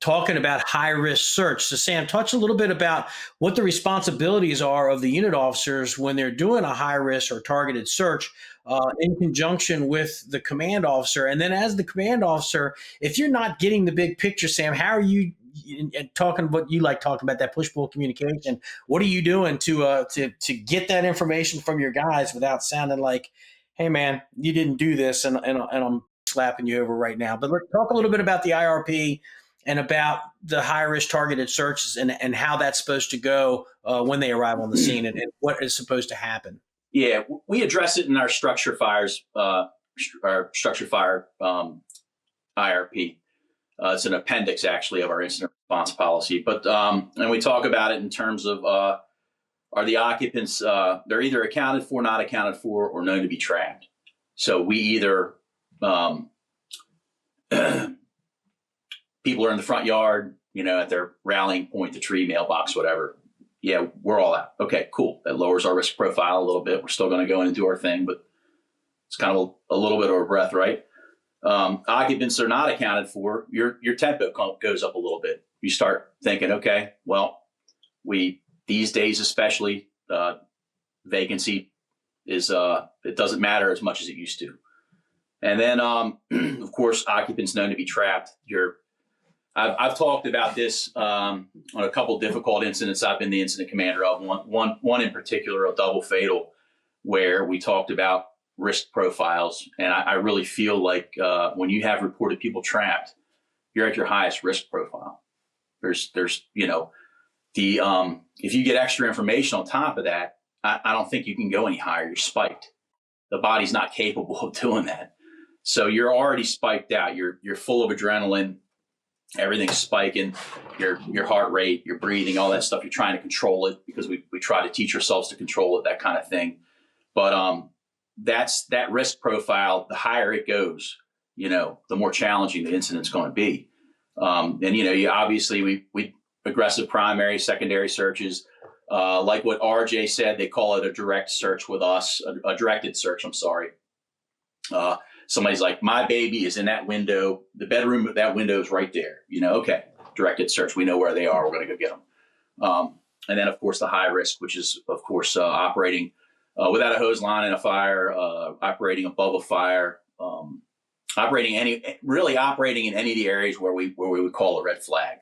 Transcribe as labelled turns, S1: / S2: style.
S1: talking about high risk search. So, Sam, touch a little bit about what the responsibilities are of the unit officers when they're doing a high risk or targeted search in conjunction with the command officer. And then, as the command officer, if you're not getting the big picture, Sam, how are you? And talking what you like talking about, that push pull communication. What are you doing to get that information from your guys without sounding like, hey man, you didn't do this, and I'm slapping you over right now. But let's talk a little bit about the IRP and about the high risk targeted searches and how that's supposed to go when they arrive on the scene and what is supposed to happen.
S2: Yeah, we address it in our structure fires, our structure fire IRP. It's an appendix actually of our incident response policy, but and we talk about it in terms of are the occupants they're either accounted for, not accounted for, or known to be trapped. So we either people are in the front yard, at their rallying point, the tree, mailbox, whatever. Yeah, we're all out. Okay, cool. That lowers our risk profile a little bit. We're still going to go in and do our thing, but it's kind of a little bit over breath, right? Occupants are not accounted for. Your tempo goes up a little bit. You start thinking, okay, well, these days especially, vacancy is it doesn't matter as much as it used to. And then, of course, occupants known to be trapped. I've talked about this on a couple of difficult incidents I've been the incident commander of. One in particular, a double fatal, where we talked about risk profiles. And I really feel like when you have reported people trapped, you're at your highest risk profile. There's if you get extra information on top of that, I don't think you can go any higher. You're spiked. The body's not capable of doing that. So you're already spiked out. You're full of adrenaline. Everything's spiking. Your heart rate, your breathing, all that stuff. You're trying to control it because we try to teach ourselves to control it, that kind of thing. But that's that risk profile. The higher it goes, the more challenging the incident's going to be. And you obviously we aggressive primary, secondary searches. Like what RJ said, they call it a direct search with us, a directed search. I'm sorry. Somebody's like, my baby is in that window. The bedroom, that window is right there. Okay, directed search. We know where they are. We're going to go get them. And then, of course, the high risk, which is, of course, operating without a hose line in a fire, operating above a fire, operating in any of the areas where we would call a red flag.